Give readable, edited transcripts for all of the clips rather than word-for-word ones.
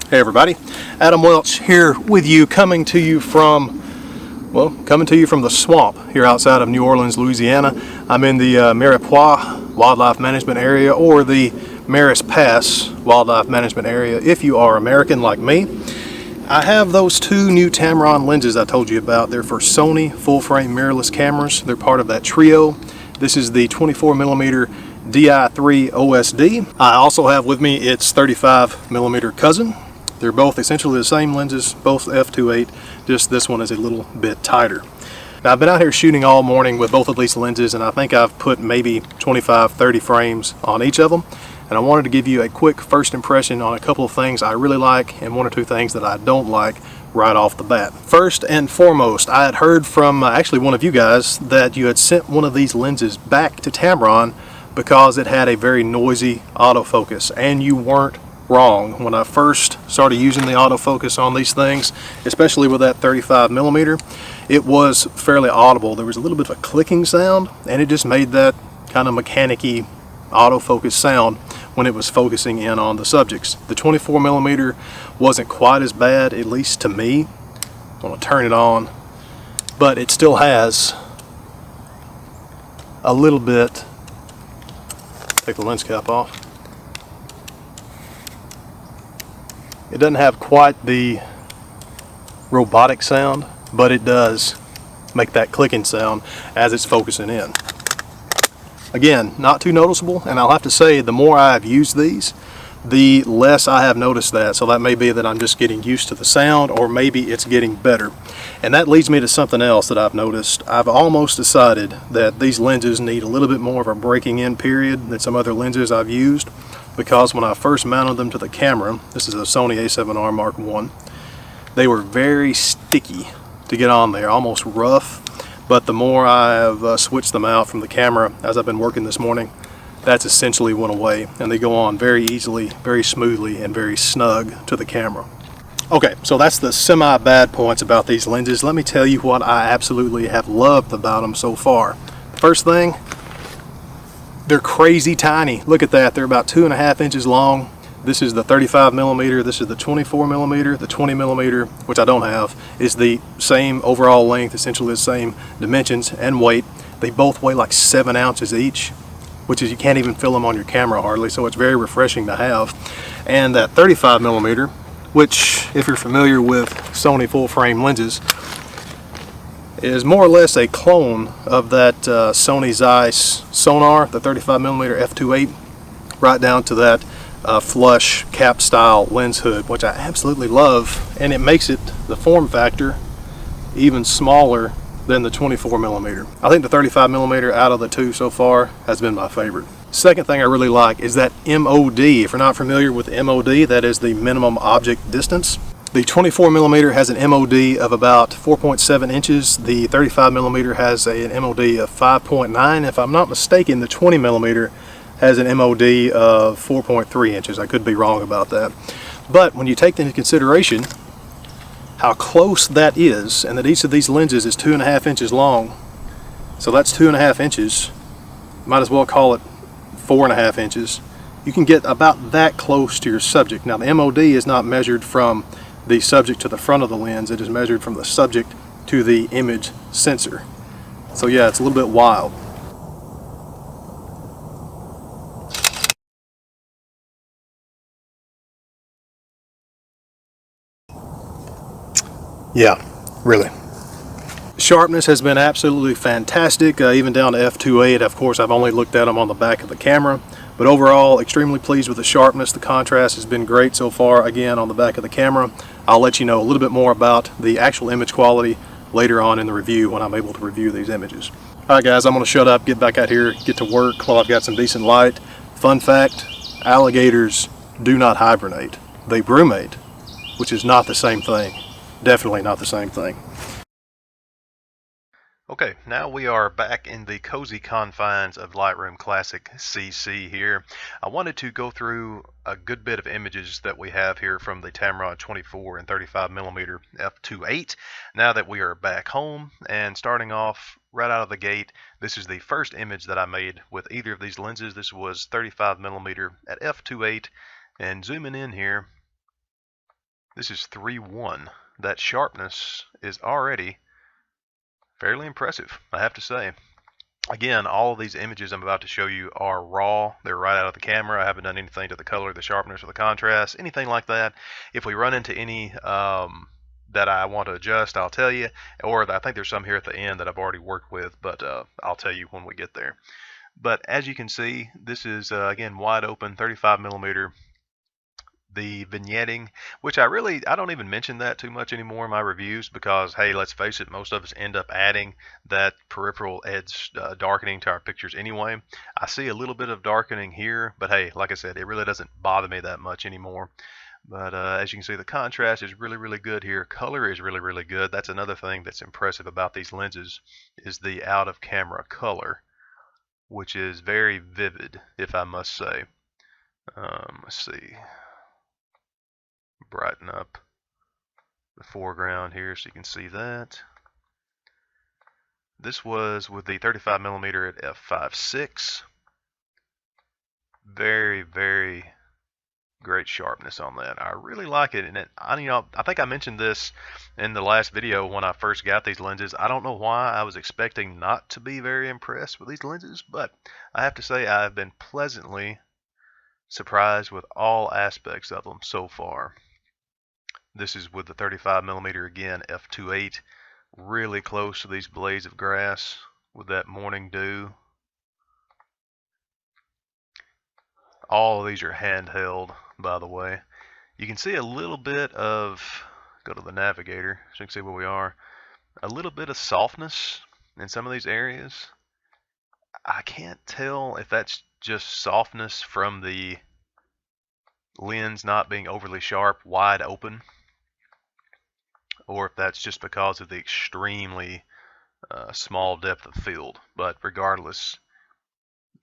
Hey everybody, Adam Welch here with you, coming to you from the swamp here outside of New Orleans, Louisiana. I'm in the Mirepoix Wildlife Management Area, or the Maris Pass Wildlife Management Area if you are American like me. I have those two new Tamron lenses I told you about. They're for Sony full-frame mirrorless cameras. They're part of that trio. This is the 24mm Di3 OSD. I also have with me its 35mm cousin. They're both essentially the same lenses, both f2.8, just this one is a little bit tighter. Now, I've been out here shooting all morning with both of these lenses, and I think I've put maybe 25-30 frames on each of them. And I wanted to give you a quick first impression on a couple of things I really like and one or two things that I don't like right off the bat. First and foremost, I had heard from actually one of you guys that you had sent one of these lenses back to Tamron because it had a very noisy autofocus, and you weren't wrong. When I first started using the autofocus on these things, especially with that 35mm, it was fairly audible. There was a little bit of a clicking sound, and it just made that kind of mechanic-y autofocus sound when it was focusing in on the subjects. The 24mm wasn't quite as bad, at least to me. I'm going to turn it on, but it still has a little bit. Take the lens cap off. It doesn't have quite the robotic sound, but it does make that clicking sound as it's focusing in. Again, not too noticeable, and I'll have to say the more I've used these, the less I have noticed that. So that may be that I'm just getting used to the sound, or maybe it's getting better. And that leads me to something else that I've noticed. I've almost decided that these lenses need a little bit more of a breaking in period than some other lenses I've used, because when I first mounted them to the camera, this is a Sony A7R Mark I, they were very sticky to get on there, almost rough. But the more I have switched them out from the camera as I've been working this morning, that's essentially went away, and they go on very easily, very smoothly, and very snug to the camera. Okay, so that's the semi-bad points about these lenses. Let me tell you what I absolutely have loved about them so far. First thing, they're crazy tiny. Look at that, they're about 2.5 inches long. This is the 35mm, this is the 24mm, the 20mm, which I don't have, is the same overall length, essentially the same dimensions and weight. They both weigh like 7 ounces each, which is, you can't even feel them on your camera hardly, so it's very refreshing to have. And that 35mm, which, if you're familiar with Sony full-frame lenses, is more or less a clone of that Sony Zeiss Sonar, the 35mm f2.8, right down to that flush cap style lens hood, which I absolutely love, and it makes it, the form factor, even smaller than the 24mm. I think the 35mm out of the two so far has been my favorite. Second thing I really like is that MOD. If you're not familiar with MOD, that is the minimum object distance. The 24mm has an MOD of about 4.7 inches. The 35mm has an MOD of 5.9. If I'm not mistaken, the 20mm has an MOD of 4.3 inches. I could be wrong about that. But when you take into consideration how close that is, and that each of these lenses is 2.5 inches long, so that's 2.5 inches, might as well call it 4.5 inches, you can get about that close to your subject. Now, the MOD is not measured from the subject to the front of the lens, it is measured from the subject to the image sensor. So yeah, it's a little bit wild. Yeah, really. Sharpness has been absolutely fantastic, even down to f2.8. Of course, I've only looked at them on the back of the camera, but overall, extremely pleased with the sharpness. The contrast has been great so far, again, on the back of the camera. I'll let you know a little bit more about the actual image quality later on in the review when I'm able to review these images. Alright guys, I'm going to shut up, get back out here, get to work while I've got some decent light. Fun fact, alligators do not hibernate. They brumate, which is not the same thing. Definitely not the same thing. Okay, now we are back in the cozy confines of Lightroom Classic CC here. I wanted to go through a good bit of images that we have here from the Tamron 24 and 35mm f2.8 now that we are back home. And starting off right out of the gate, this is the first image that I made with either of these lenses. This was 35mm at f2.8, and zooming in here, This is 3.1. That sharpness is already fairly impressive, I have to say. Again, all of these images I'm about to show you are raw. They're right out of the camera. I haven't done anything to the color, the sharpness, or the contrast, anything like that. If we run into any that I want to adjust, I'll tell you. Or I think there's some here at the end that I've already worked with, but I'll tell you when we get there. But as you can see, this is, again, wide open, 35 millimeter. The vignetting, which I don't even mention that too much anymore in my reviews because, hey, let's face it, most of us end up adding that peripheral edge darkening to our pictures anyway. I see a little bit of darkening here, but hey, like I said, it really doesn't bother me that much anymore. But as you can see, the contrast is really, really good here. Color is really, really good. That's another thing that's impressive about these lenses is the out-of-camera color, which is very vivid, if I must say. Let's see. Brighten up the foreground here so you can see that. This was with the 35 millimeter at f5.6. Very, very great sharpness on that. I really like it, and I think I mentioned this in the last video when I first got these lenses. I don't know why I was expecting not to be very impressed with these lenses, but I have to say I've been pleasantly surprised with all aspects of them so far. This is with the 35 millimeter again, f2.8, really close to these blades of grass with that morning dew. All of these are handheld, by the way. You can see a little bit of, go to the navigator so you can see where we are, a little bit of softness in some of these areas. I can't tell if that's just softness from the lens not being overly sharp, wide open, or if that's just because of the extremely small depth of field. But regardless,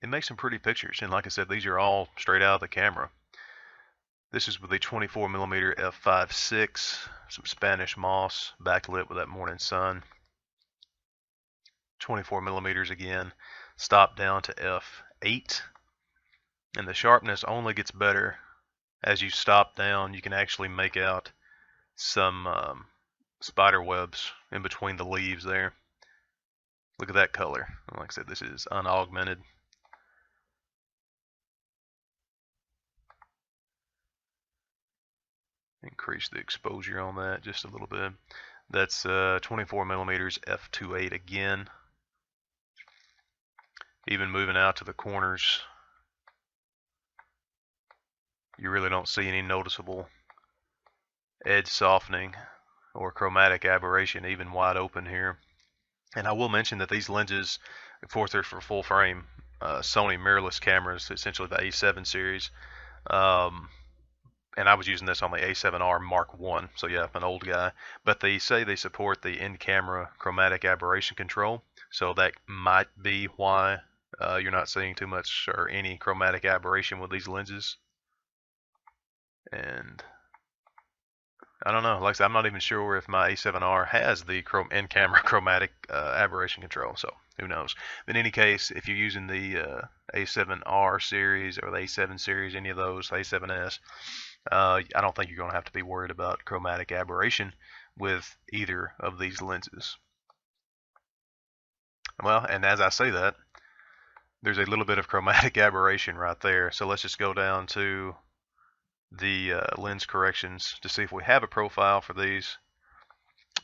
it makes some pretty pictures. And like I said, these are all straight out of the camera. This is with a 24 millimeter f5.6, some Spanish moss, backlit with that morning sun. 24 millimeters again, stop down to f8. And the sharpness only gets better as you stop down. You can actually make out some spider webs in between the leaves there. Look at that color. Like I said, this is unaugmented. Increase the exposure on that just a little bit. That's 24 millimeters f2.8 again. Even moving out to the corners, you really don't see any noticeable edge softening or chromatic aberration, even wide open here. And I will mention that these lenses, of course, they're for full frame Sony mirrorless cameras, essentially the A7 series. And I was using this on the A7R Mark I, so yeah, I'm an old guy. But they say they support the in-camera chromatic aberration control, so that might be why you're not seeing too much or any chromatic aberration with these lenses. And I don't know, like I said, I'm not even sure if my A7R has the in-camera chromatic aberration control, so who knows. But in any case, if you're using the A7R series or the A7 series, any of those, A7S, I don't think you're going to have to be worried about chromatic aberration with either of these lenses. Well, and as I say that, there's a little bit of chromatic aberration right there. So let's just go down to the lens corrections to see if we have a profile for these.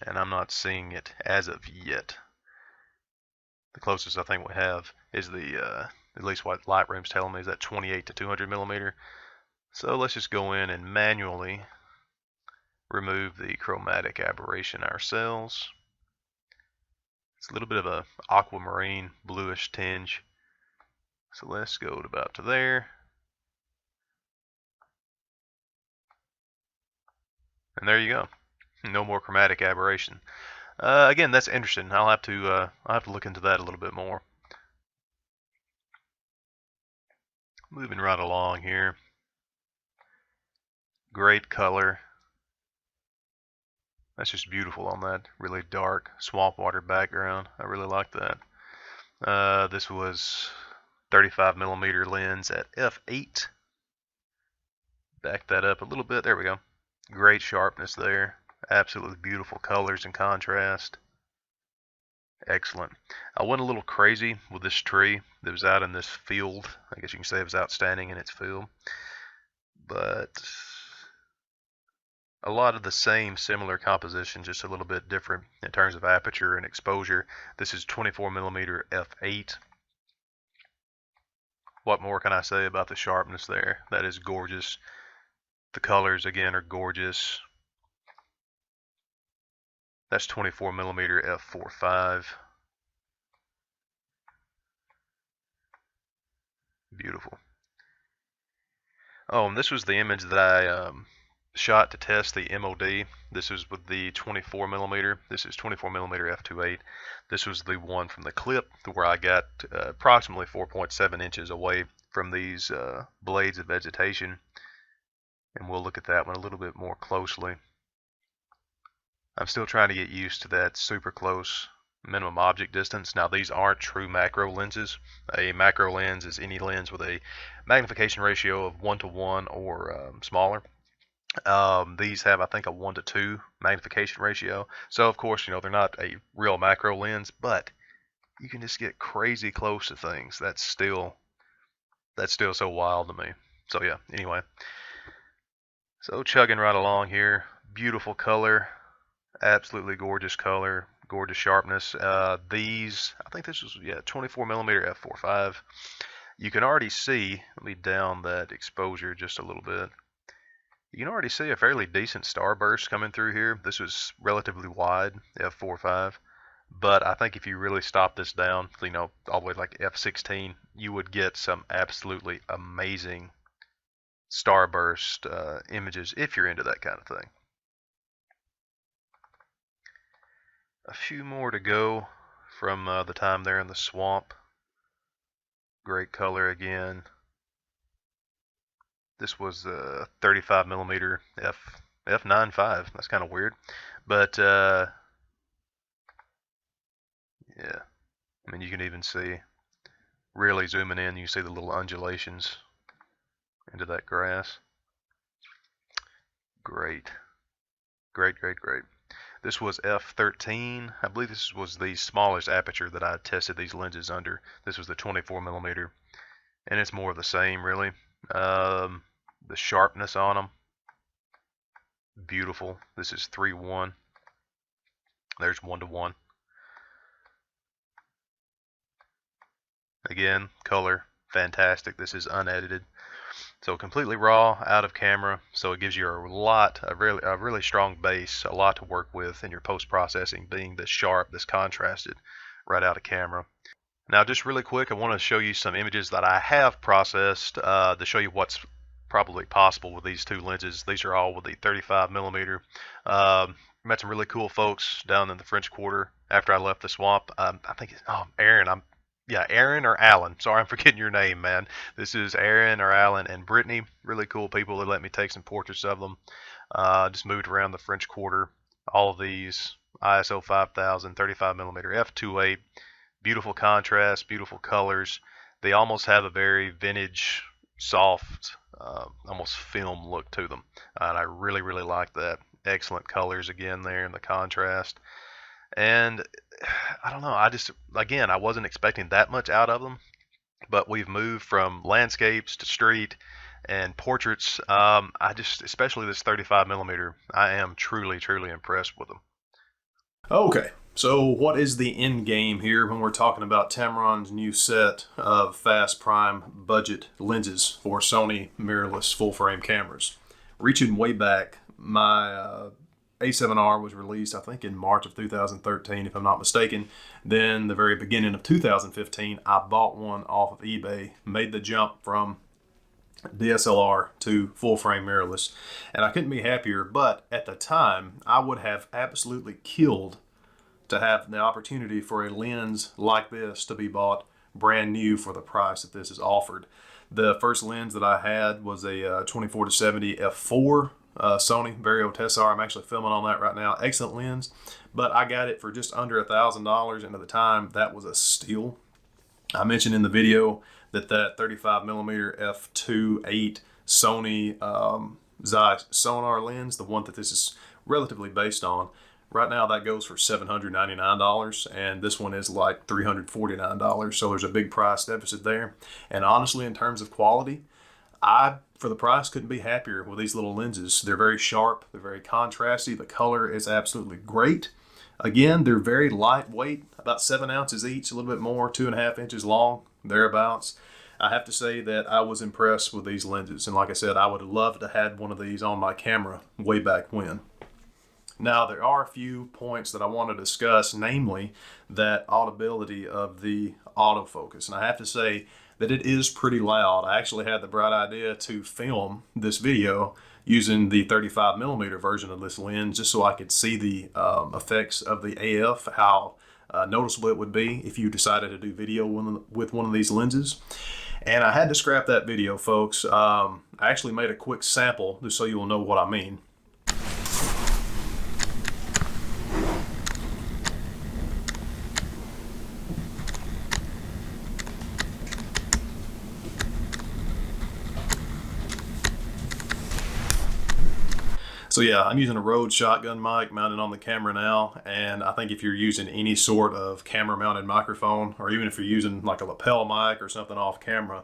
And I'm not seeing it as of yet. The closest I think we have is the, at least what Lightroom's telling me, is that 28 to 200 millimeter. So let's just go in and manually remove the chromatic aberration ourselves. It's a little bit of a aquamarine bluish tinge. So let's go to about to there. And there you go. No more chromatic aberration. Again, that's interesting. I'll have to look into that a little bit more. Moving right along here. Great color. That's just beautiful on that really dark swamp water background. I really like that. This was 35 millimeter lens at f8. Back that up a little bit. There we go. Great sharpness there. Absolutely beautiful colors and contrast. Excellent. I went a little crazy with this tree that was out in this field. I guess you can say it was outstanding in its field. But a lot of the same similar composition, just a little bit different in terms of aperture and exposure. This is 24mm f8. What more can I say about the sharpness there? That is gorgeous. The colors again are gorgeous. That's 24mm f4.5. Beautiful. Oh, and this was the image that I shot to test the MOD. This is with the 24mm. This is 24mm f2.8. This was the one from the clip where I got approximately 4.7 inches away from these blades of vegetation. And we'll look at that one a little bit more closely. I'm still trying to get used to that super close minimum object distance. Now these aren't true macro lenses. A macro lens is any lens with a magnification ratio of 1:1 or smaller. These have, I think, a 1:2 magnification ratio. So of course, they're not a real macro lens, but you can just get crazy close to things. That's still so wild to me. So yeah, anyway. So chugging right along here, beautiful color, absolutely gorgeous color, gorgeous sharpness. These, I think this was, 24mm f4.5. You can already see, let me down that exposure just a little bit. You can already see a fairly decent starburst coming through here. This was relatively wide, f4.5. But I think if you really stop this down, all the way to like f16, you would get some absolutely amazing starburst images if you're into that kind of thing. A few more to go from the time there in the swamp. Great color again. This was 35mm f9.5. That's kind of weird, but yeah. I mean, you can even see, really zooming in, you see the little undulations into that grass. Great. Great, great, great. This was f13. I believe this was the smallest aperture that I tested these lenses under. This was the 24mm, and it's more of the same, really. The sharpness on them, beautiful. This is 3:1. There's 1:1. Again, color, fantastic. This is unedited. So completely raw, out of camera, so it gives you a really strong base, a lot to work with in your post-processing, being this sharp, this contrasted, right out of camera. Now just really quick, I want to show you some images that I have processed to show you what's probably possible with these two lenses. These are all with the 35mm. Met some really cool folks down in the French Quarter after I left the swamp. I think it's, Aaron, Aaron or Alan. Sorry, I'm forgetting your name, man. This is Aaron or Alan and Brittany. Really cool people that let me take some portraits of them. Just moved around the French Quarter. All of these ISO 5000, 35mm f2.8. Beautiful contrast, beautiful colors. They almost have a very vintage, soft, almost film look to them. And I really, really like that. Excellent colors again there in the contrast. And I don't know, I wasn't expecting that much out of them, but we've moved from landscapes to street and portraits. Especially this 35mm, I am truly, truly impressed with them. Okay, so what is the end game here when we're talking about Tamron's new set of fast prime budget lenses for Sony mirrorless full frame cameras? Reaching way back, my A7R was released, I think, in March of 2013, if I'm not mistaken. Then the very beginning of 2015, I bought one off of eBay, made the jump from DSLR to full frame mirrorless, and I couldn't be happier. But at the time, I would have absolutely killed to have the opportunity for a lens like this to be bought brand new for the price that this is offered. The first lens that I had was a 24-70 f4 Sony Vario Tessar. I'm actually filming on that right now. Excellent lens, but I got it for just under $1,000, and at the time that was a steal. I mentioned in the video that 35mm f2.8 Sony Zeiss sonar lens, the one that this is relatively based on. Right now that goes for $799, and this one is like $349, so there's a big price deficit there. And honestly, in terms of quality, for the price, couldn't be happier with these little lenses. They're very sharp, they're very contrasty, the color is absolutely great. Again, they're very lightweight, about 7 ounces each, a little bit more, 2.5 inches long, thereabouts. I have to say that I was impressed with these lenses, and like I said, I would have loved to have one of these on my camera way back when. Now, there are a few points that I want to discuss, namely that audibility of the autofocus. And I have to say that it is pretty loud. I actually had the bright idea to film this video using the 35mm version of this lens just so I could see the effects of the AF, how noticeable it would be if you decided to do video with one of these lenses. And I had to scrap that video, folks. I actually made a quick sample just so you'll know what I mean. So yeah, I'm using a Rode shotgun mic mounted on the camera now, and I think if you're using any sort of camera mounted microphone, or even if you're using like a lapel mic or something off camera,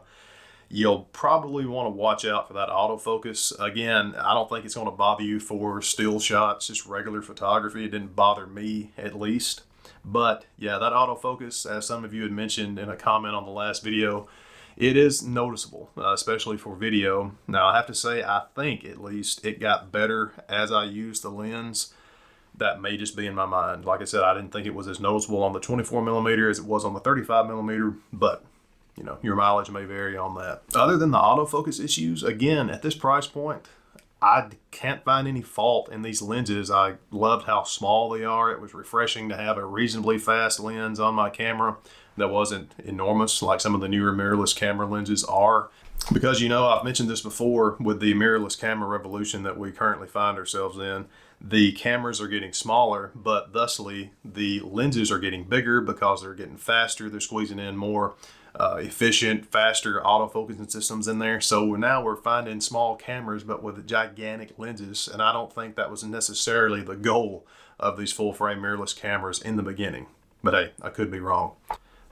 you'll probably want to watch out for that autofocus. Again, I don't think it's going to bother you for still shots, just regular photography. It didn't bother me, at least. But yeah, that autofocus, as some of you had mentioned in a comment on the last video, it is noticeable, especially for video. Now, I have to say, I think at least it got better as I used the lens. That may just be in my mind. Like I said, I didn't think it was as noticeable on the 24mm as it was on the 35mm, but you know, your mileage may vary on that. Other than the autofocus issues, again, at this price point, I can't find any fault in these lenses. I loved how small they are. It was refreshing to have a reasonably fast lens on my camera that wasn't enormous like some of the newer mirrorless camera lenses are. Because, you know, I've mentioned this before with the mirrorless camera revolution that we currently find ourselves in. The cameras are getting smaller, but thusly the lenses are getting bigger because they're getting faster. They're squeezing in more efficient, faster autofocusing systems in there. So now we're finding small cameras but with gigantic lenses, and I don't think that was necessarily the goal of these full frame mirrorless cameras in the beginning. But hey, I could be wrong.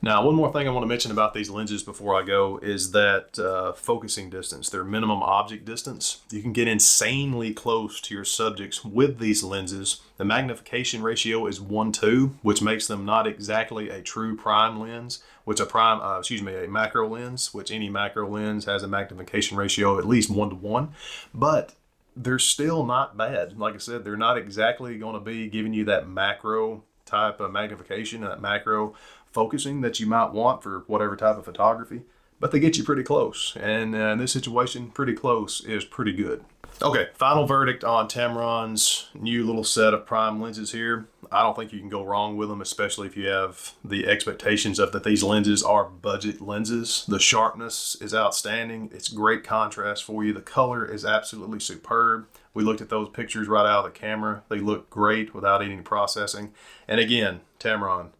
Now, one more thing I want to mention about these lenses before I go is that focusing distance, their minimum object distance. You can get insanely close to your subjects with these lenses. The magnification ratio is 1:2, which makes them not exactly a true prime lens, which a macro lens, which any macro lens has a magnification ratio of at least 1:1. But they're still not bad. Like I said, they're not exactly going to be giving you that macro type of magnification, that macro focusing that you might want for whatever type of photography, but they get you pretty close. And in this situation, pretty close is pretty good. Okay, final verdict on Tamron's new little set of prime lenses here. I don't think you can go wrong with them, especially if you have the expectations of that these lenses are budget lenses. The sharpness is outstanding. It's great contrast for you. The color is absolutely superb. We looked at those pictures right out of the camera. They look great without any processing. And again, Tamron,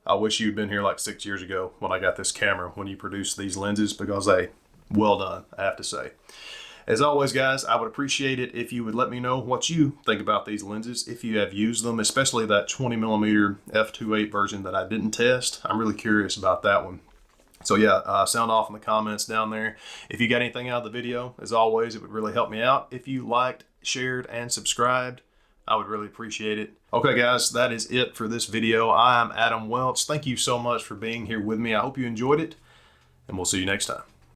I wish you'd been here like 6 years ago when I got this camera, when you produced these lenses, because hey, well done, I have to say. As always, guys, I would appreciate it if you would let me know what you think about these lenses, if you have used them, especially that 20mm f2.8 version that I didn't test. I'm really curious about that one. So yeah, sound off in the comments down there. If you got anything out of the video, as always, it would really help me out. If you liked, shared, and subscribed, I would really appreciate it. Okay, guys, that is it for this video. I'm Adam Welch. Thank you so much for being here with me. I hope you enjoyed it, and we'll see you next time.